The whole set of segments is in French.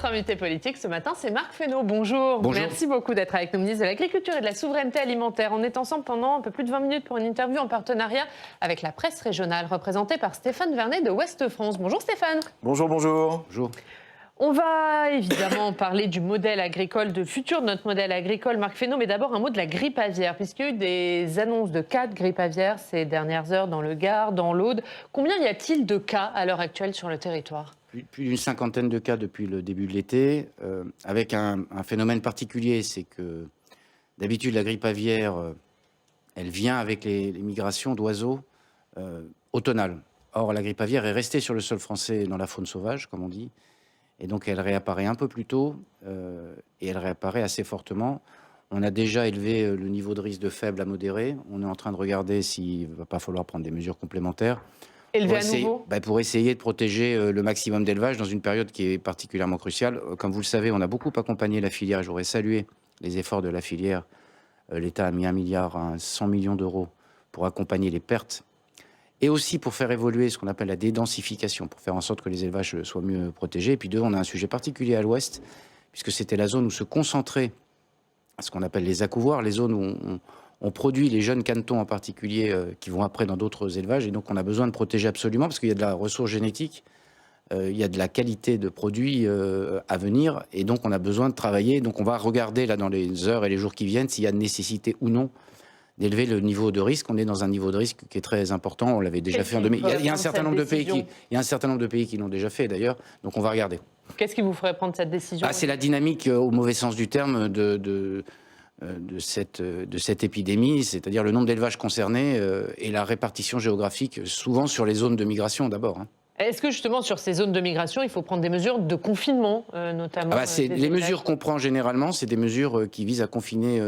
Notre invité politique ce matin, c'est Marc Fesneau. Bonjour. Bonjour. Merci beaucoup d'être avec nous, ministre de l'Agriculture et de la Souveraineté Alimentaire. On est ensemble pendant un peu plus de 20 minutes pour une interview en partenariat avec la presse régionale, représentée par Stéphane Vernet de Ouest France. Bonjour Stéphane. Bonjour, bonjour. Bonjour. On va évidemment parler du modèle agricole, de futur de notre modèle agricole, Marc Fesneau, mais d'abord un mot de la grippe aviaire, puisqu'il y a eu des annonces de cas de grippe aviaire ces dernières heures dans le Gard, dans l'Aude. Combien y a-t-il de cas à l'heure actuelle sur le territoire ? Plus d'une cinquantaine de cas depuis le début de l'été, avec un phénomène particulier, c'est que d'habitude la grippe aviaire, elle vient avec les migrations d'oiseaux automnales. Or la grippe aviaire est restée sur le sol français dans la faune sauvage, comme on dit, et donc elle réapparaît un peu plus tôt, et elle réapparaît assez fortement. On a déjà élevé le niveau de risque de faible à modéré. On est en train de regarder s'il ne va pas falloir prendre des mesures complémentaires. Élevé à nouveau ? Pour essayer de protéger le maximum d'élevage dans une période qui est particulièrement cruciale. Comme vous le savez, on a beaucoup accompagné la filière et j'aurais salué les efforts de la filière. L'État a mis 1 milliard à 100 millions d'euros pour accompagner les pertes et aussi pour faire évoluer ce qu'on appelle la dédensification, pour faire en sorte que les élevages soient mieux protégés. Et puis on a un sujet particulier à l'ouest, puisque c'était la zone où se concentraient ce qu'on appelle les accouvoirs, les zones où on produit les jeunes canetons en particulier qui vont après dans d'autres élevages. Et donc, on a besoin de protéger absolument parce qu'il y a de la ressource génétique, il y a de la qualité de produits à venir. Et donc, on a besoin de travailler. Donc, on va regarder là dans les heures et les jours qui viennent s'il y a nécessité ou non d'élever le niveau de risque. On est dans un niveau de risque qui est très important. On l'avait déjà fait en 2000. Il y a un certain nombre de pays qui l'ont déjà fait d'ailleurs. Donc, on va regarder. Qu'est-ce qui vous ferait prendre cette décision ? C'est la dynamique, au mauvais sens du terme, de cette épidémie, c'est-à-dire le nombre d'élevages concernés et la répartition géographique, souvent sur les zones de migration d'abord. Est-ce que justement sur ces zones de migration, il faut prendre des mesures de confinement notamment Les mesures qu'on prend généralement, c'est des mesures qui visent à confiner...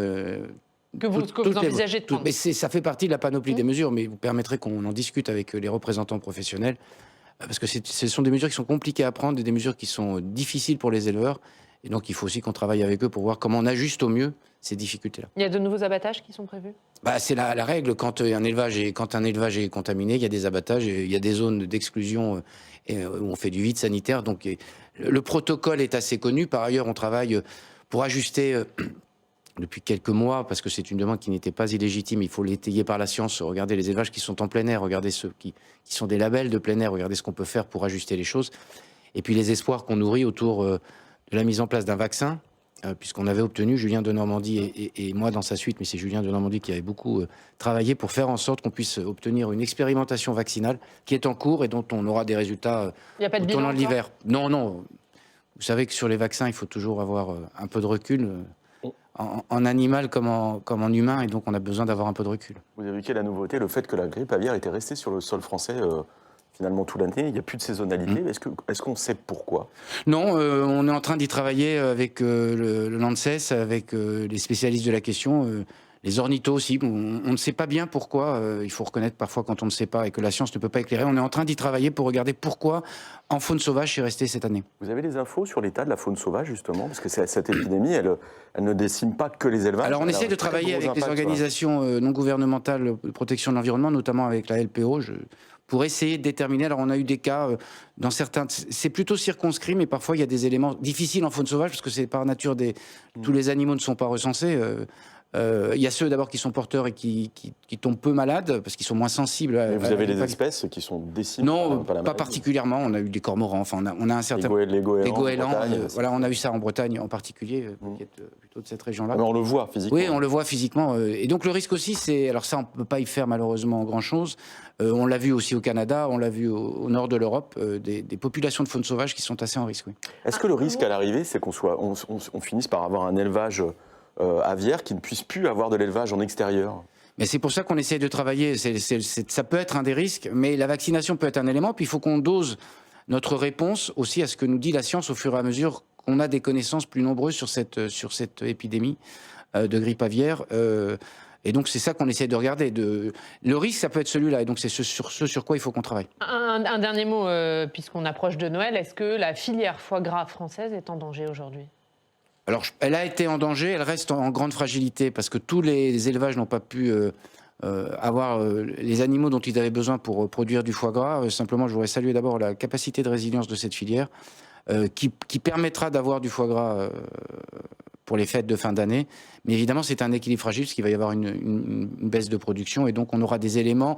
que vous envisagez de prendre. Mais ça fait partie de la panoplie des mesures, mais vous permettrez qu'on en discute avec les représentants professionnels, parce que ce sont des mesures qui sont compliquées à prendre et des mesures qui sont difficiles pour les éleveurs. Et donc, il faut aussi qu'on travaille avec eux pour voir comment on ajuste au mieux ces difficultés-là. Il y a de nouveaux abattages qui sont prévus ? C'est la règle. Quand un élevage est contaminé, il y a des abattages, il y a des zones d'exclusion où on fait du vide sanitaire. Donc, le protocole est assez connu. Par ailleurs, on travaille pour ajuster depuis quelques mois, parce que c'est une demande qui n'était pas illégitime. Il faut l'étayer par la science. Regardez les élevages qui sont en plein air, regardez ceux qui sont des labels de plein air, regardez ce qu'on peut faire pour ajuster les choses. Et puis les espoirs qu'on nourrit autour de la mise en place d'un vaccin, puisqu'on avait obtenu, Julien Denormandie et moi dans sa suite, mais c'est Julien Denormandie qui avait beaucoup travaillé pour faire en sorte qu'on puisse obtenir une expérimentation vaccinale qui est en cours et dont on aura des résultats au tournant de l'hiver. Non. Vous savez que sur les vaccins, il faut toujours avoir un peu de recul, en animal comme en humain, et donc on a besoin d'avoir un peu de recul. Vous évoquez la nouveauté, le fait que la grippe aviaire était restée sur le sol français finalement tout l'année, il n'y a plus de saisonnalité. Est-ce qu'on sait pourquoi ? Non, on est en train d'y travailler avec le Lances, avec les spécialistes de la question, les ornithos aussi. On ne sait pas bien pourquoi, il faut reconnaître parfois quand on ne sait pas et que la science ne peut pas éclairer. On est en train d'y travailler pour regarder pourquoi en faune sauvage c'est resté cette année. Vous avez des infos sur l'état de la faune sauvage justement ? Parce que cette épidémie, elle ne décime pas que les élevages. Alors on essaie de travailler avec les organisations non gouvernementales de protection de l'environnement, notamment avec la LPO, pour essayer de déterminer. Alors on a eu des cas dans certains, c'est plutôt circonscrit, mais parfois il y a des éléments difficiles en faune sauvage parce que c'est par nature tous les animaux ne sont pas recensés. Il y a ceux d'abord qui sont porteurs et qui tombent peu malades parce qu'ils sont moins sensibles. Mais vous avez des espèces qui sont décimées? Non, pas particulièrement. On a eu des cormorans. Enfin, on a un certain. Les goélands. Voilà, on a eu ça en Bretagne en particulier, qui est plutôt de cette région-là. Mais on le voit physiquement. Oui, on le voit physiquement. Et donc le risque aussi, c'est, alors ça, on peut pas y faire malheureusement grand-chose. On l'a vu aussi au Canada, on l'a vu au nord de l'Europe, des populations de faune sauvage qui sont assez en risque. Oui. Est-ce que le risque à l'arrivée, c'est qu'on finisse par avoir un élevage aviaire qui ne puisse plus avoir de l'élevage en extérieur? Mais c'est pour ça qu'on essaie de travailler. Ça peut être un des risques, mais la vaccination peut être un élément. Puis il faut qu'on dose notre réponse aussi à ce que nous dit la science au fur et à mesure qu'on a des connaissances plus nombreuses sur cette épidémie de grippe aviaire. Et donc c'est ça qu'on essaie de regarder. Le risque, ça peut être celui-là. Et donc c'est sur quoi il faut qu'on travaille. Un dernier mot, puisqu'on approche de Noël. Est-ce que la filière foie gras française est en danger aujourd'hui ? Alors, elle a été en danger, elle reste en grande fragilité parce que tous les élevages n'ont pas pu avoir les animaux dont ils avaient besoin pour produire du foie gras. Simplement, je voudrais saluer d'abord la capacité de résilience de cette filière. qui permettra d'avoir du foie gras pour les fêtes de fin d'année. Mais évidemment, c'est un équilibre fragile, parce qu'il va y avoir une baisse de production, et donc on aura des éléments,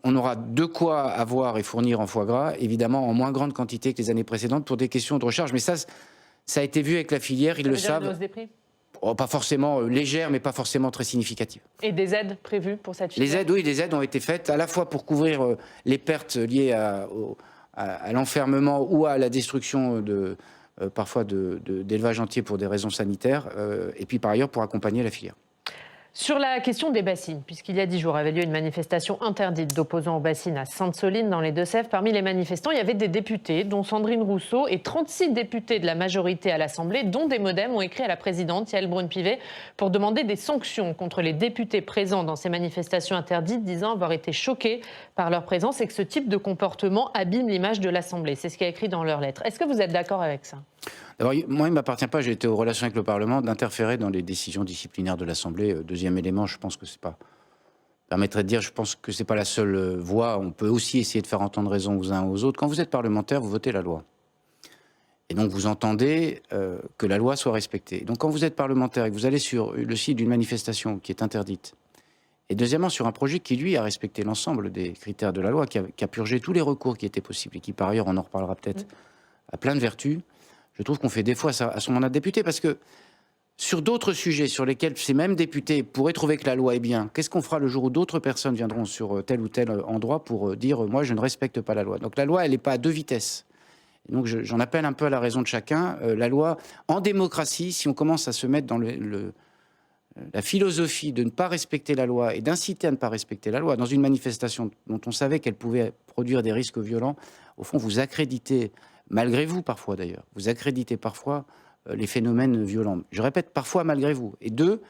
on aura de quoi avoir et fournir en foie gras, évidemment en moins grande quantité que les années précédentes, pour des questions de recharge. Mais ça a été vu avec la filière, ils le savent. Une hausse des prix ? Pas forcément légère, mais pas forcément très significative. Et des aides prévues pour cette filière ? Les aides, oui, les aides ont été faites à la fois pour couvrir les pertes liées à l'enfermement ou à la destruction parfois d'élevage entier pour des raisons sanitaires, et puis par ailleurs pour accompagner la filière. Sur la question des bassines, puisqu'il y a 10 jours avait lieu une manifestation interdite d'opposants aux bassines à Sainte-Soline dans les Deux-Sèvres. Parmi les manifestants, il y avait des députés, dont Sandrine Rousseau, et 36 députés de la majorité à l'Assemblée, dont des Modem, ont écrit à la présidente Yaël Braun-Pivet pour demander des sanctions contre les députés présents dans ces manifestations interdites, disant avoir été choqués par leur présence et que ce type de comportement abîme l'image de l'Assemblée. C'est ce qui est écrit dans leur lettre. Est-ce que vous êtes d'accord avec ça ? Alors, moi, il ne m'appartient pas, j'ai été aux relations avec le Parlement, d'interférer dans les décisions disciplinaires de l'Assemblée. Deuxième élément, je pense que c'est pas... permettrait de dire, je pense que c'est pas la seule voie. On peut aussi essayer de faire entendre raison aux uns aux autres. Quand vous êtes parlementaire, vous votez la loi. Et donc, vous entendez que la loi soit respectée. Donc, quand vous êtes parlementaire et que vous allez sur le site d'une manifestation qui est interdite, et deuxièmement, sur un projet qui, lui, a respecté l'ensemble des critères de la loi, qui a purgé tous les recours qui étaient possibles, et qui, par ailleurs, on en reparlera peut-être, a plein de vertus, je trouve qu'on fait des fois à son mandat de député, parce que sur d'autres sujets sur lesquels ces mêmes députés pourraient trouver que la loi est bien, qu'est-ce qu'on fera le jour où d'autres personnes viendront sur tel ou tel endroit pour dire « moi, je ne respecte pas la loi ». Donc la loi, elle n'est pas à deux vitesses. Et donc j'en appelle un peu à la raison de chacun. La loi, en démocratie, si on commence à se mettre dans la philosophie de ne pas respecter la loi et d'inciter à ne pas respecter la loi, dans une manifestation dont on savait qu'elle pouvait produire des risques violents, au fond, vous accréditez, malgré vous parfois d'ailleurs, vous accréditez parfois les phénomènes violents. Je répète, parfois malgré vous. Et deux,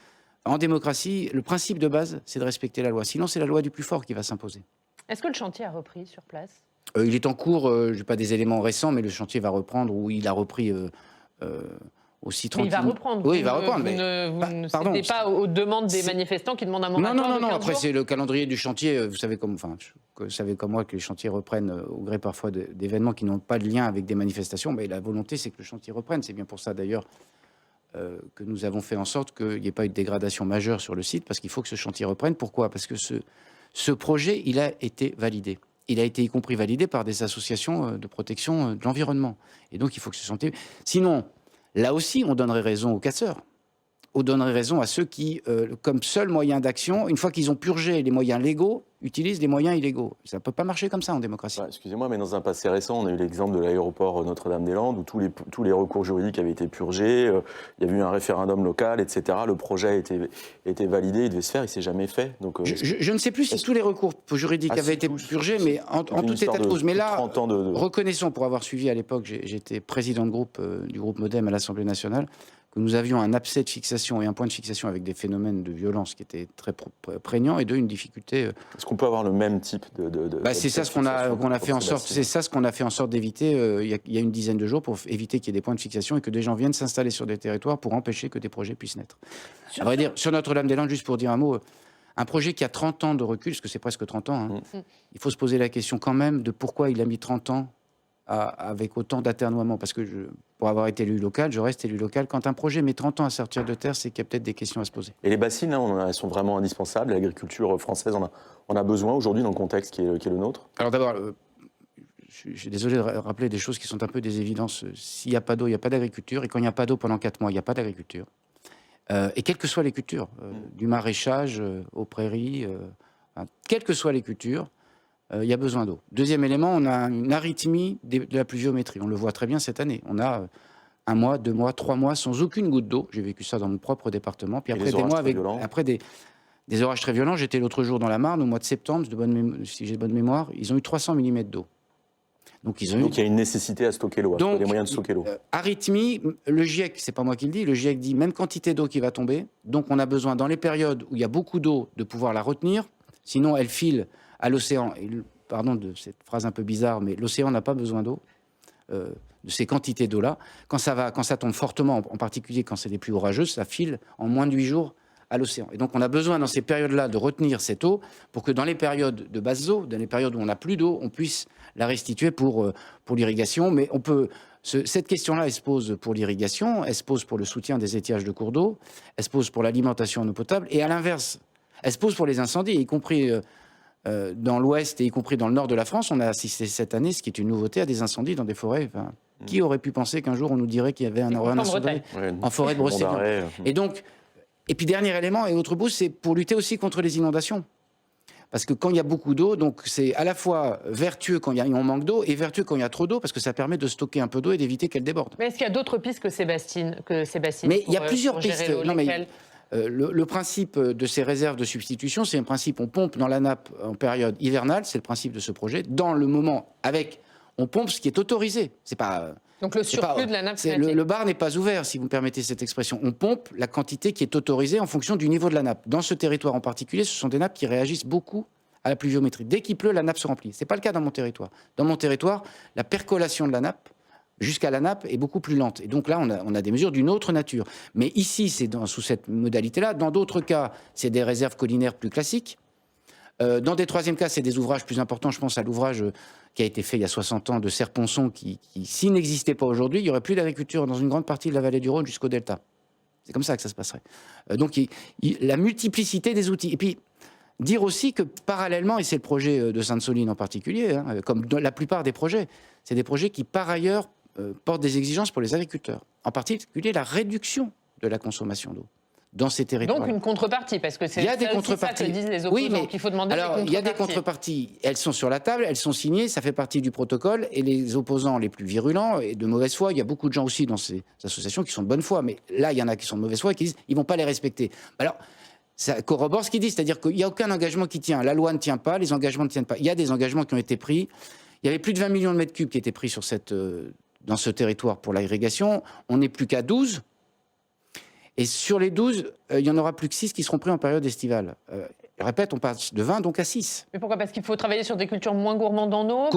en démocratie, le principe de base, c'est de respecter la loi. Sinon, c'est la loi du plus fort qui va s'imposer. Est-ce que le chantier a repris sur place ? Il est en cours, je n'ai pas des éléments récents, mais le chantier va reprendre, ou il a repris aussi tranquillement. Mais il va reprendre. Oui, il va reprendre. Vous ne cédez pas aux demandes des manifestants qui demandent un moratoire de 15 Après, jours. c'est le calendrier du chantier. Vous savez comme moi que les chantiers reprennent au gré parfois d'événements qui n'ont pas de lien avec des manifestations. Mais la volonté, c'est que le chantier reprenne. C'est bien pour ça, d'ailleurs, que nous avons fait en sorte qu'il n'y ait pas eu de dégradation majeure sur le site, parce qu'il faut que ce chantier reprenne. Pourquoi ? Parce que ce projet, il a été validé. Il a été y compris validé par des associations de protection de l'environnement. Et donc, il faut que ce chantier... Sinon, là aussi, on donnerait raison aux casseurs. On donnerait raison à ceux qui, comme seul moyen d'action, une fois qu'ils ont purgé les moyens légaux, utilisent les moyens illégaux. Ça ne peut pas marcher comme ça en démocratie. Excusez-moi, mais dans un passé récent, on a eu l'exemple de l'aéroport Notre-Dame-des-Landes, où tous les recours juridiques avaient été purgés, il y avait eu un référendum local, etc. Le projet était validé, il devait se faire, il ne s'est jamais fait. Donc, je ne sais plus si tous les recours juridiques avaient été purgés, mais en tout état de cause. Mais là, reconnaissons, pour avoir suivi à l'époque, j'étais président de groupe du groupe Modem à l'Assemblée nationale, que nous avions un abcès de fixation et un point de fixation avec des phénomènes de violence qui étaient très prégnants, et une difficulté. Est-ce qu'on peut avoir le même type de c'est ça ce qu'on a fait en sorte. C'est ça ce qu'on a fait en sorte d'éviter. Il y a une dizaine de jours pour éviter qu'il y ait des points de fixation et que des gens viennent s'installer sur des territoires pour empêcher que des projets puissent naître. À vrai dire, sur Notre-Dame-des-Landes, juste pour dire un mot. Un projet qui a 30 ans de recul, parce que c'est presque 30 ans, il faut se poser la question quand même de pourquoi il a mis 30 ans avec autant d'aternoiement. Parce que pour avoir été élu local, je reste élu local. Quand un projet met 30 ans à sortir de terre, c'est qu'il y a peut-être des questions à se poser. Et les bassines, là, elles sont vraiment indispensables. L'agriculture française en a besoin aujourd'hui dans le contexte qui est le nôtre. Alors d'abord, je suis désolé de rappeler des choses qui sont un peu des évidences. S'il n'y a pas d'eau, il n'y a pas d'agriculture. Et quand il n'y a pas d'eau pendant 4 mois, il n'y a pas d'agriculture. Et quelles que soient les cultures, du maraîchage aux prairies, quelles que soient les cultures, il y a besoin d'eau. Deuxième élément, on a une arythmie de la pluviométrie. On le voit très bien cette année. On a 1 mois, 2 mois, 3 mois sans aucune goutte d'eau. J'ai vécu ça dans mon propre département. Puis après des mois après des orages très violents. J'étais l'autre jour dans la Marne, au mois de septembre, si j'ai bonne mémoire, ils ont eu 300 mm d'eau. Donc il y a une nécessité à stocker l'eau, à des moyens de stocker l'eau. Arythmie, le GIEC, c'est pas moi qui le dis, le GIEC dit même quantité d'eau qui va tomber. Donc on a besoin, dans les périodes où il y a beaucoup d'eau, de pouvoir la retenir. Sinon, elle file à l'océan. Pardon de cette phrase un peu bizarre, mais l'océan n'a pas besoin d'eau, de ces quantités d'eau-là. Quand ça tombe fortement, en particulier quand c'est les plus orageuses, ça file en moins de 8 jours à l'océan. Et donc on a besoin dans ces périodes-là de retenir cette eau pour que dans les périodes de basse eau, dans les périodes où on n'a plus d'eau, on puisse la restituer pour l'irrigation. Mais on peut... Cette question-là, elle se pose pour l'irrigation, elle se pose pour le soutien des étiages de cours d'eau, elle se pose pour l'alimentation en eau potable, et à l'inverse, elle se pose pour les incendies, y compris dans l'ouest et y compris dans le nord de la France. On a assisté cette année, ce qui est une nouveauté, à des incendies dans des forêts. Enfin, qui aurait pu penser qu'un jour on nous dirait qu'il y avait un incendie en forêt de Brocéliande. Et donc, et puis dernier élément, et autre bout, c'est pour lutter aussi contre les inondations. Parce que quand il y a beaucoup d'eau, donc c'est à la fois vertueux quand on manque d'eau et vertueux quand il y a trop d'eau, parce que ça permet de stocker un peu d'eau et d'éviter qu'elle déborde. Mais est-ce qu'il y a d'autres pistes que ces bassines Mais il y a plusieurs pistes. Non, le principe de ces réserves de substitution, c'est un principe, on pompe dans la nappe en période hivernale, c'est le principe de ce projet. Dans le moment on pompe ce qui est autorisé. C'est pas... Donc le surplus de la nappe phréatique. Le bar n'est pas ouvert, si vous me permettez cette expression. On pompe la quantité qui est autorisée en fonction du niveau de la nappe. Dans ce territoire en particulier, ce sont des nappes qui réagissent beaucoup à la pluviométrie. Dès qu'il pleut, la nappe se remplit. Ce n'est pas le cas dans mon territoire. Dans mon territoire, la percolation de la nappe jusqu'à la nappe est beaucoup plus lente. Et donc là, on a des mesures d'une autre nature. Mais ici, c'est sous cette modalité-là. Dans d'autres cas, c'est des réserves collinaires plus classiques. Dans des troisièmes cas, c'est des ouvrages plus importants. Je pense à l'ouvrage qui a été fait il y a 60 ans de Serponçon, qui s'il n'existait pas aujourd'hui, il n'y aurait plus d'agriculture dans une grande partie de la vallée du Rhône jusqu'au delta. C'est comme ça que ça se passerait. Donc, la multiplicité des outils. Et puis, dire aussi que parallèlement, et c'est le projet de Sainte-Soline en particulier, comme la plupart des projets, c'est des projets qui, par ailleurs, portent des exigences pour les agriculteurs. En particulier, la réduction de la consommation d'eau dans ces territoires. Donc une contrepartie, parce que c'est ça que disent les opposants, qu'il faut demander des contreparties. Il y a des contreparties, elles sont sur la table, elles sont signées, ça fait partie du protocole, et les opposants les plus virulents et de mauvaise foi, il y a beaucoup de gens aussi dans ces associations qui sont de bonne foi, mais là, il y en a qui sont de mauvaise foi et qui disent ils ne vont pas les respecter. Alors, ça corrobore ce qu'ils disent, c'est-à-dire qu'il n'y a aucun engagement qui tient. La loi ne tient pas, les engagements ne tiennent pas. Il y a des engagements qui ont été pris. Il y avait plus de 20 millions de mètres cubes qui étaient pris dans ce territoire pour l'irrigation. On n'est plus qu'à 12. Et sur les 12, il n'y en aura plus que 6 qui seront pris en période estivale. Je répète, on passe de 20 donc à 6. Mais pourquoi ? Parce qu'il faut travailler sur des cultures moins gourmandes en eau.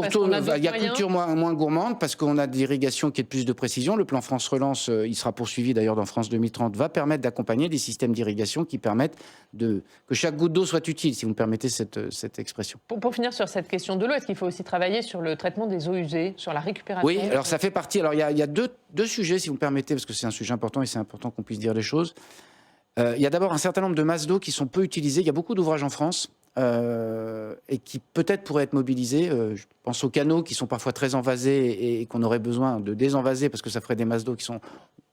Il y a culture moins gourmande parce qu'on a de l'irrigation qui est de plus de précision. Le plan France Relance, il sera poursuivi d'ailleurs dans France 2030, va permettre d'accompagner des systèmes d'irrigation qui permettent que chaque goutte d'eau soit utile, si vous me permettez cette expression. Pour finir sur cette question de l'eau, est-ce qu'il faut aussi travailler sur le traitement des eaux usées, sur la récupération ? Oui, alors ça fait partie. Alors il y a deux sujets, si vous me permettez, parce que c'est un sujet important et c'est important qu'on puisse dire les choses. Il y a d'abord un certain nombre de masses d'eau qui sont peu utilisées. Il y a beaucoup d'ouvrages en France et qui peut-être pourraient être mobilisés. Je pense aux canaux qui sont parfois très envasés et qu'on aurait besoin de désenvaser parce que ça ferait des masses d'eau qui sont...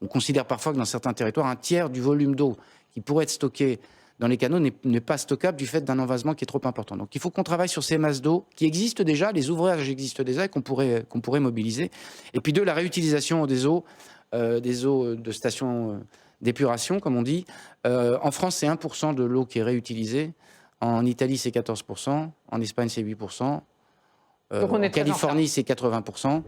On considère parfois que dans certains territoires, un tiers du volume d'eau qui pourrait être stocké dans les canaux n'est pas stockable du fait d'un envasement qui est trop important. Donc il faut qu'on travaille sur ces masses d'eau qui existent déjà, les ouvrages existent déjà et qu'on pourrait mobiliser. Et puis la réutilisation des eaux de stations... d'épuration, comme on dit. En France, c'est 1% de l'eau qui est réutilisée. En Italie, c'est 14%. En Espagne, c'est 8%. En Californie, c'est 80%.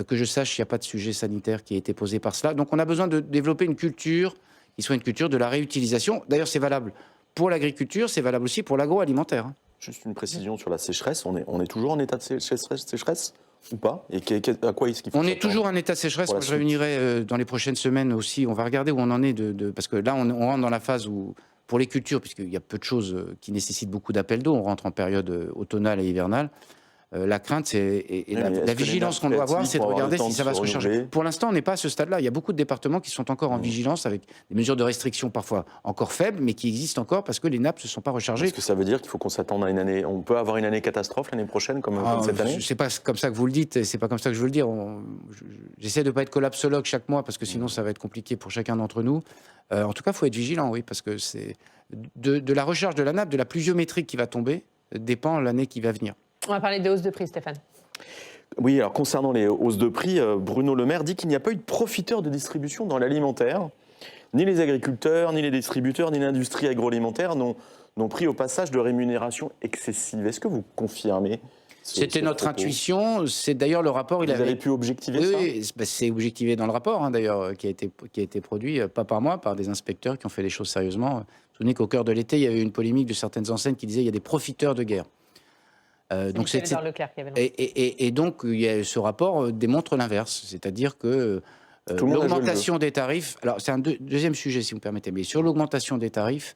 Que je sache, il n'y a pas de sujet sanitaire qui a été posé par cela. Donc, on a besoin de développer une culture qui soit une culture de la réutilisation. D'ailleurs, c'est valable pour l'agriculture, c'est valable aussi pour l'agroalimentaire. Juste une précision sur la sécheresse. On est toujours en état de sécheresse ou pas ? Et à quoi est-ce qu'il faut On est toujours en état de sécheresse. Moi, je réunirai dans les prochaines semaines aussi. On va regarder où on en est. Parce que là, on rentre dans la phase où, pour les cultures, puisqu'il y a peu de choses qui nécessitent beaucoup d'appels d'eau, on rentre en période automnale et hivernale. La crainte, la vigilance qu'on doit avoir, c'est de regarder si ça va se recharger. Pour l'instant, on n'est pas à ce stade-là. Il y a beaucoup de départements qui sont encore en vigilance avec des mesures de restriction parfois encore faibles, mais qui existent encore parce que les nappes ne se sont pas rechargées. Est-ce que ça veut dire qu'il faut qu'on s'attende à une année... On peut avoir une année catastrophe l'année prochaine comme cette année ? C'est pas comme ça que vous le dites, et c'est pas comme ça que je veux le dire. J'essaie de ne pas être collapsologue chaque mois parce que sinon ça va être compliqué pour chacun d'entre nous. En tout cas, il faut être vigilant, oui, parce que c'est de la recharge de la nappe, de la pluviométrie qui va tomber, dépend l'année qui va venir. On va parler des hausses de prix, Stéphane. Oui, alors concernant les hausses de prix, Bruno Le Maire dit qu'il n'y a pas eu de profiteurs de distribution dans l'alimentaire. Ni les agriculteurs, ni les distributeurs, ni l'industrie agroalimentaire n'ont pris au passage de rémunération excessive. Est-ce que vous confirmez C'était notre intuition. C'est d'ailleurs le rapport. Vous avez pu objectiver ça ? Oui, c'est objectivé dans le rapport, d'ailleurs, qui a été produit, pas par moi, par des inspecteurs qui ont fait les choses sérieusement. Vous vous souvenez qu'au cœur de l'été, il y avait eu une polémique de certaines enseignes qui disaient qu'il y a des profiteurs de guerre. Donc et donc ce rapport démontre l'inverse, c'est-à-dire que Tout le monde a joué le L'augmentation des tarifs, alors c'est un deuxième sujet si vous me permettez, mais sur l'augmentation des tarifs,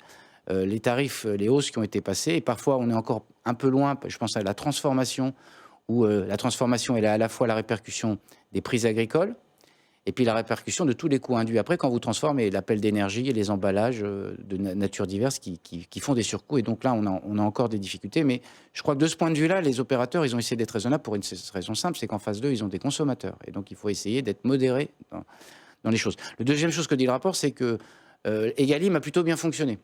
les tarifs, les hausses qui ont été passées, et parfois on est encore un peu loin, je pense à la transformation, où la transformation elle a à la fois la répercussion des prix agricoles, et puis la répercussion de tous les coûts induits. Après, quand vous transformez l'appel d'énergie et les emballages de nature diverse qui font des surcoûts, et donc là on a encore des difficultés, mais je crois que de ce point de vue-là, les opérateurs, ils ont essayé d'être raisonnables pour une raison simple, c'est qu'en face d'eux, ils ont des consommateurs, et donc il faut essayer d'être modéré dans les choses. La deuxième chose que dit le rapport, c'est que Egalim a plutôt bien fonctionné.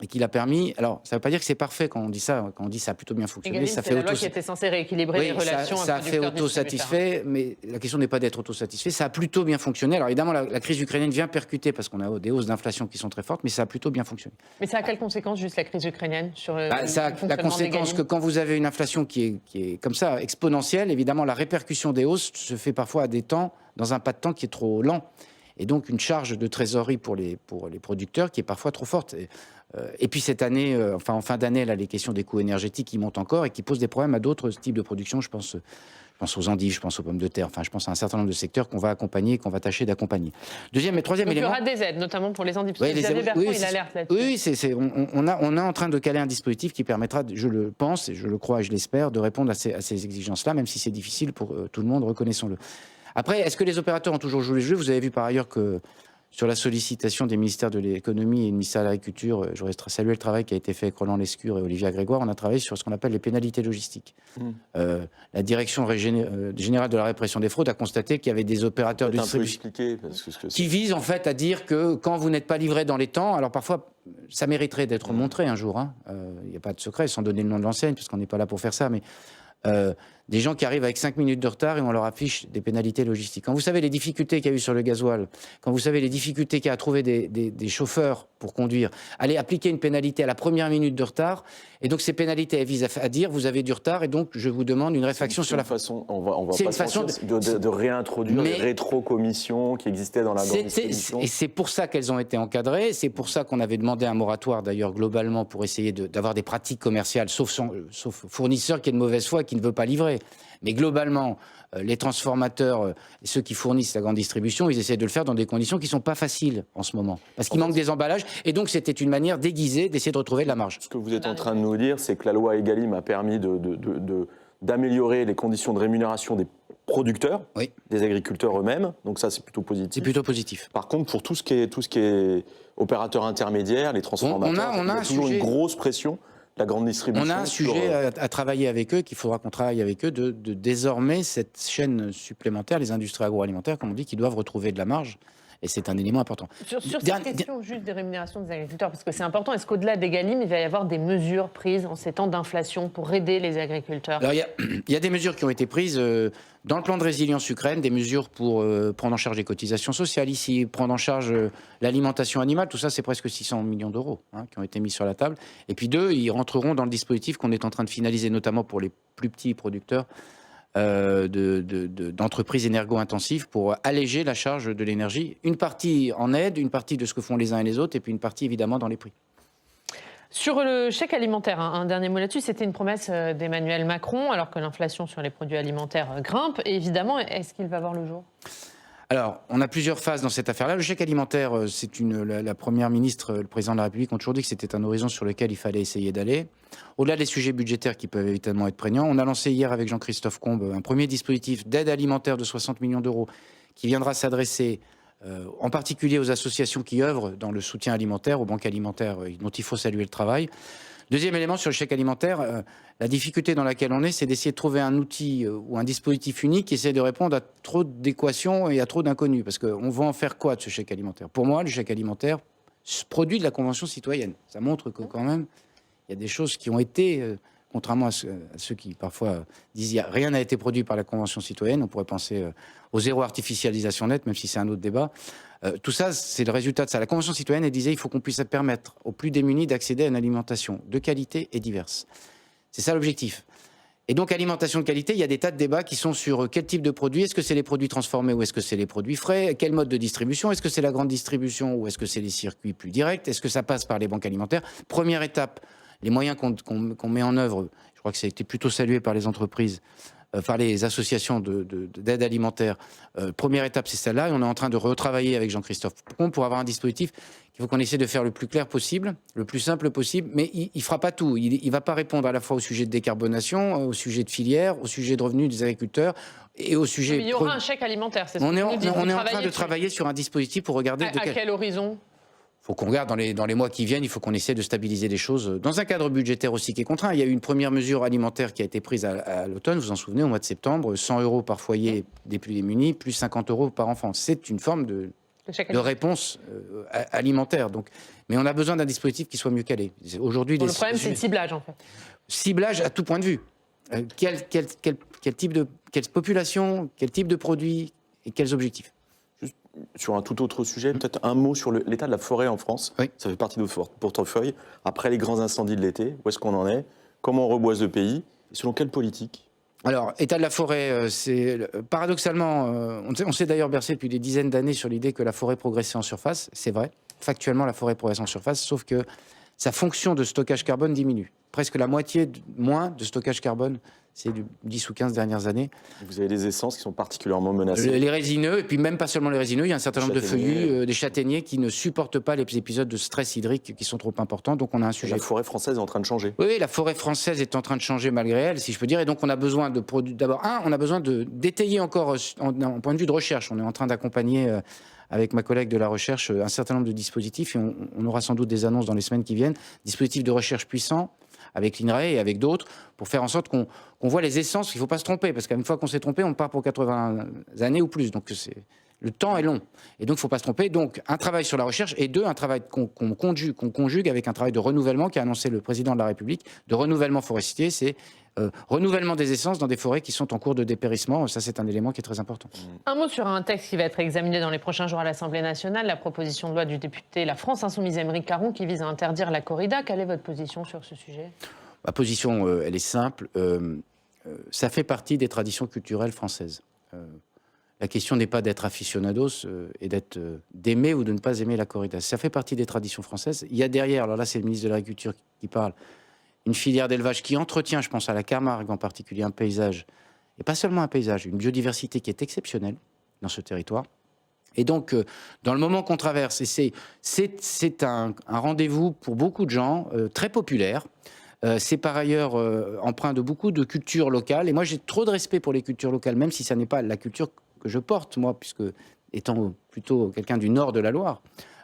Et qu'il a permis. Alors, ça ne veut pas dire que c'est parfait quand on dit ça. Quand on dit ça a plutôt bien fonctionné, Egalim, ça c'est fait la loi qui était censée rééquilibrer les relations. Ça fait autosatisfait, mais la question n'est pas d'être autosatisfait. Ça a plutôt bien fonctionné. Alors évidemment, la crise ukrainienne vient percuter parce qu'on a des hausses d'inflation qui sont très fortes, mais ça a plutôt bien fonctionné. Mais ça a quelles conséquences, juste la crise ukrainienne sur ça a la conséquence que quand vous avez une inflation qui est comme ça, exponentielle, évidemment, la répercussion des hausses se fait parfois à des temps, dans un pas de temps qui est trop lent. Et donc une charge de trésorerie pour les producteurs qui est parfois trop forte. Et puis cette année, en fin d'année, là, les questions des coûts énergétiques qui montent encore et qui posent des problèmes à d'autres types de production. Je pense aux endives, je pense aux pommes de terre. Enfin, je pense à un certain nombre de secteurs qu'on va accompagner, qu'on va tâcher d'accompagner. Deuxième et troisième élément. Il y aura des aides, notamment pour les endives. Parce que Xavier Bertrand, il alerte là-dessus. Oui, on est en train de caler un dispositif qui permettra, je le pense et je le crois et je l'espère, de répondre à ces exigences-là, même si c'est difficile pour tout le monde, reconnaissons-le. Après, est-ce que les opérateurs ont toujours joué le jeu ? Vous avez vu par ailleurs que sur la sollicitation des ministères de l'économie et du ministère de l'agriculture, je voudrais saluer le travail qui a été fait avec Roland Lescure et Olivier Grégoire. On a travaillé sur ce qu'on appelle les pénalités logistiques. La direction générale de la répression des fraudes a constaté qu'il y avait des opérateurs de distribution qui visent en fait à dire que quand vous n'êtes pas livré dans les temps, alors parfois ça mériterait d'être montré un jour. Il n'y a pas de secret, sans donner le nom de l'enseigne, parce qu'on n'est pas là pour faire ça, mais des gens qui arrivent avec 5 minutes de retard et on leur affiche des pénalités logistiques. Quand vous savez les difficultés qu'il y a eu sur le gasoil, quand vous savez les difficultés qu'il y a à trouver des chauffeurs pour conduire, allez appliquer une pénalité à la première minute de retard, et donc ces pénalités elles visent à dire vous avez du retard et donc je vous demande une réfaction sur la façon. On va pas façon de réintroduire les rétro-commissions qui existaient dans la grande distribution. Et c'est pour ça qu'elles ont été encadrées, c'est pour ça qu'on avait demandé un moratoire d'ailleurs globalement pour essayer d'avoir des pratiques commerciales, sauf fournisseur qui est de mauvaise foi et qui ne veut pas livrer. Mais globalement, les transformateurs, ceux qui fournissent la grande distribution, ils essaient de le faire dans des conditions qui ne sont pas faciles en ce moment. Parce qu'il manque des emballages. Et donc, c'était une manière déguisée d'essayer de retrouver de la marge. Ce que vous êtes en train de nous dire, c'est que la loi Egalim a permis d'améliorer les conditions de rémunération des producteurs, des agriculteurs eux-mêmes. Donc ça, c'est plutôt positif. C'est plutôt positif. Par contre, pour tout ce qui est opérateurs intermédiaires, les transformateurs, il y a toujours une grosse pression. La grande distribution. On a un sujet à travailler avec eux, qu'il faudra qu'on travaille avec eux, de désormais cette chaîne supplémentaire, les industries agroalimentaires, comme on dit, qui doivent retrouver de la marge. Et c'est un élément important. Sur cette question juste des rémunérations des agriculteurs, parce que c'est important, est-ce qu'au-delà d'Egalim, il va y avoir des mesures prises en ces temps d'inflation pour aider les agriculteurs ? Alors, il y a des mesures qui ont été prises dans le plan de résilience Ukraine, des mesures pour prendre en charge les cotisations sociales ici, prendre en charge l'alimentation animale, tout ça c'est presque 600 millions d'euros qui ont été mis sur la table. Et puis ils rentreront dans le dispositif qu'on est en train de finaliser, notamment pour les plus petits producteurs, d'entreprises énergo-intensives pour alléger la charge de l'énergie. Une partie en aide, une partie de ce que font les uns et les autres, et puis une partie évidemment dans les prix. Sur le chèque alimentaire, un dernier mot là-dessus, c'était une promesse d'Emmanuel Macron, alors que l'inflation sur les produits alimentaires grimpe. Et évidemment, est-ce qu'il va voir le jour ? Alors, on a plusieurs phases dans cette affaire-là. Le chèque alimentaire, la Première ministre, le Président de la République ont toujours dit que c'était un horizon sur lequel il fallait essayer d'aller. Au-delà des sujets budgétaires qui peuvent évidemment être prégnants, on a lancé hier avec Jean-Christophe Combe un premier dispositif d'aide alimentaire de 60 millions d'euros qui viendra s'adresser en particulier aux associations qui œuvrent dans le soutien alimentaire, aux banques alimentaires dont il faut saluer le travail. Deuxième élément sur le chèque alimentaire, la difficulté dans laquelle on est, c'est d'essayer de trouver un outil ou un dispositif unique qui essaie de répondre à trop d'équations et à trop d'inconnus. Parce qu'on va en faire quoi de ce chèque alimentaire ? Pour moi, le chèque alimentaire produit de la Convention citoyenne. Ça montre que quand même, il y a des choses qui ont été, contrairement à ceux qui parfois disent rien n'a été produit par la Convention citoyenne, on pourrait penser au zéro artificialisation nette, même si c'est un autre débat. Tout ça, c'est le résultat de ça. La Convention citoyenne, elle disait qu'il faut qu'on puisse permettre aux plus démunis d'accéder à une alimentation de qualité et diverse. C'est ça l'objectif. Et donc, alimentation de qualité, il y a des tas de débats qui sont sur quel type de produits. Est-ce que c'est les produits transformés ou est-ce que c'est les produits frais ? Quel mode de distribution ? Est-ce que c'est la grande distribution ou est-ce que c'est les circuits plus directs ? Est-ce que ça passe par les banques alimentaires ? Première étape, les moyens qu'on met en œuvre, je crois que ça a été plutôt salué par les entreprises, par les associations d'aide alimentaire. Première étape, c'est celle-là, et on est en train de retravailler avec Jean-Christophe Combe pour avoir un dispositif qu'il faut qu'on essaie de faire le plus clair possible, le plus simple possible, mais il ne fera pas tout. Il ne va pas répondre à la fois au sujet de décarbonation, au sujet de filière, au sujet de revenus des agriculteurs et au sujet... Mais il y aura un chèque alimentaire, c'est ce on que est, vous dites. on est en train de travailler sur un dispositif pour regarder... À quel horizon ? Il faut qu'on regarde dans les mois qui viennent, il faut qu'on essaie de stabiliser les choses dans un cadre budgétaire aussi qui est contraint. Il y a eu une première mesure alimentaire qui a été prise à l'automne, vous vous en souvenez, au mois de septembre, 100 € par foyer des plus démunis, plus 50 € par enfant. C'est une forme de réponse alimentaire. Donc, mais on a besoin d'un dispositif qui soit mieux calé. Aujourd'hui, le problème, c'est le ciblage, en fait. Ciblage à tout point de vue. Quel type de... Quelle population, quel type de produit et quels objectifs. Sur un tout autre sujet, peut-être un mot sur l'état de la forêt en France. Oui. Ça fait partie de votre portefeuille. Après les grands incendies de l'été, où est-ce qu'on en est? Comment on reboise le pays? Et selon quelle politique? Alors, état de la forêt, c'est paradoxalement, on s'est d'ailleurs bercé depuis des dizaines d'années sur l'idée que la forêt progressait en surface. C'est vrai. Factuellement, la forêt progresse en surface, sauf que sa fonction de stockage carbone diminue. Presque la moitié moins de stockage carbone ces 10 ou 15 dernières années. Vous avez des essences qui sont particulièrement menacées. Les résineux, et puis même pas seulement les résineux, il y a un certain nombre de feuillus, des châtaigniers qui ne supportent pas les épisodes de stress hydrique qui sont trop importants, donc on a un sujet. La forêt française est en train de changer. Oui, la forêt française est en train de changer malgré elle, si je peux dire, et donc on a besoin de produits. D'abord, on a besoin d'étayer encore, en point de vue de recherche, on est en train d'accompagner avec ma collègue de la recherche un certain nombre de dispositifs, et on aura sans doute des annonces dans les semaines qui viennent, dispositifs de recherche puissants, avec l'INRAE et avec d'autres, pour faire en sorte qu'on voit les essences. Il ne faut pas se tromper, parce qu'une fois qu'on s'est trompé, on part pour 80 années ou plus. Donc le temps est long. Et donc il ne faut pas se tromper. Donc un travail sur la recherche, et un travail qu'on conjugue avec un travail de renouvellement qu'a annoncé le président de la République, de renouvellement forestier, c'est renouvellement des essences dans des forêts qui sont en cours de dépérissement. Ça, c'est un élément qui est très important. Un mot sur un texte qui va être examiné dans les prochains jours à l'Assemblée nationale, la proposition de loi du député La France Insoumise Aymeric Caron qui vise à interdire la corrida. Quelle est votre position sur ce sujet? Ma position, elle est simple. Ça fait partie des traditions culturelles françaises. La question n'est pas d'être aficionados et d'aimer ou de ne pas aimer la corrida. Ça fait partie des traditions françaises. Il y a derrière, alors là, c'est le ministre de l'Agriculture qui parle, une filière d'élevage qui entretient, je pense à la Camargue en particulier, un paysage, et pas seulement un paysage, une biodiversité qui est exceptionnelle dans ce territoire. Et donc, dans le moment qu'on traverse, c'est un rendez-vous pour beaucoup de gens, très populaire. C'est par ailleurs empreint de beaucoup de culture locale. Et moi, j'ai trop de respect pour les cultures locales, même si ça n'est pas la culture que je porte, moi, puisque étant plutôt quelqu'un du nord de la Loire.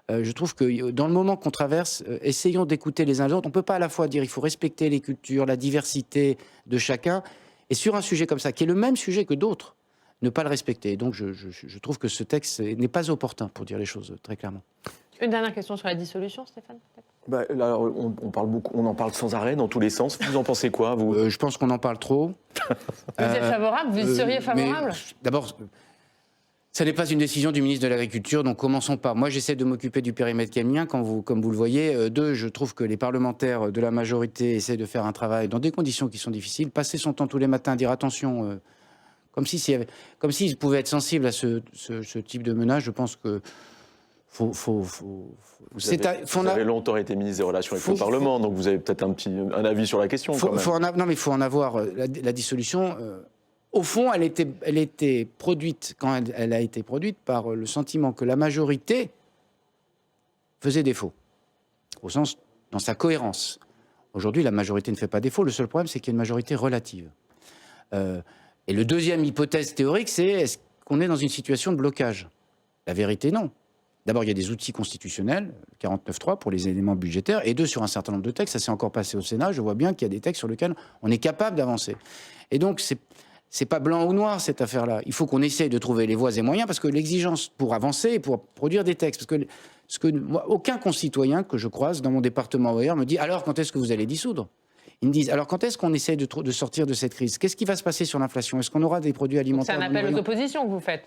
Je trouve que dans le moment qu'on traverse, essayons d'écouter les uns les autres. On ne peut pas à la fois dire il faut respecter les cultures, la diversité de chacun, et sur un sujet comme ça, qui est le même sujet que d'autres, ne pas le respecter. Et donc je trouve que ce texte n'est pas opportun, pour dire les choses très clairement. Une dernière question sur la dissolution, Stéphane, peut-être? Là, on parle beaucoup, on en parle sans arrêt, dans tous les sens. Vous en pensez quoi, vous? Je pense qu'on en parle trop. Vous êtes favorable? Vous seriez favorable? D'abord, ça n'est pas une décision du ministre de l'Agriculture, donc commençons par... Moi, j'essaie de m'occuper du périmètre qui est le mien, comme vous le voyez. Deux, je trouve que les parlementaires de la majorité essaient de faire un travail dans des conditions qui sont difficiles. Passer son temps tous les matins à dire attention, comme s'ils pouvaient être sensibles à ce type de menace, je pense que... Vous avez longtemps été ministre des Relations avec le Parlement, donc vous avez peut-être un avis sur la question. Non, mais il faut en avoir. La dissolution, au fond, elle était produite, quand elle a été produite, par le sentiment que la majorité faisait défaut, au sens, dans sa cohérence. Aujourd'hui, la majorité ne fait pas défaut. Le seul problème, c'est qu'il y a une majorité relative. Et le deuxième hypothèse théorique, c'est est-ce qu'on est dans une situation de blocage? La vérité, non. D'abord, il y a des outils constitutionnels, 49.3 pour les éléments budgétaires, et deux, sur un certain nombre de textes. Ça s'est encore passé au Sénat. Je vois bien qu'il y a des textes sur lesquels on est capable d'avancer. Et donc, c'est pas blanc ou noir, cette affaire-là. Il faut qu'on essaye de trouver les voies et moyens, parce que l'exigence pour avancer et pour produire des textes, parce que moi, aucun concitoyen que je croise dans mon département ou ailleurs me dit « Alors, quand est-ce que vous allez dissoudre ?» Ils me disent « Alors, quand est-ce qu'on essaye de sortir de cette crise? Qu'est-ce qui va se passer sur l'inflation? Est-ce qu'on aura des produits alimentaires ?» C'est un appel aux oppositions que vous faites?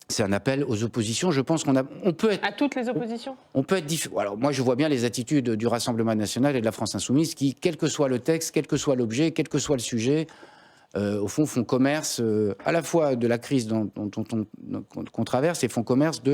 C'est un appel aux oppositions. Je pense on peut être... À toutes les oppositions? On peut être différent. Alors, moi, je vois bien les attitudes du Rassemblement national et de la France insoumise qui, quel que soit le texte, quel que soit l'objet, quel que soit le sujet, au fond, font commerce à la fois de la crise qu'on traverse et font commerce de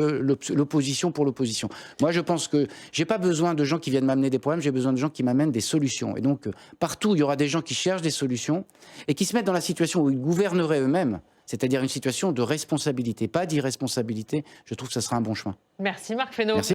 l'opposition pour l'opposition. Moi, je pense que j'ai pas besoin de gens qui viennent m'amener des problèmes, j'ai besoin de gens qui m'amènent des solutions. Et donc, partout, il y aura des gens qui cherchent des solutions et qui se mettent dans la situation où ils gouverneraient eux-mêmes, c'est-à-dire une situation de responsabilité, pas d'irresponsabilité. Je trouve que ça sera un bon chemin. Merci Marc Fesneau. Merci.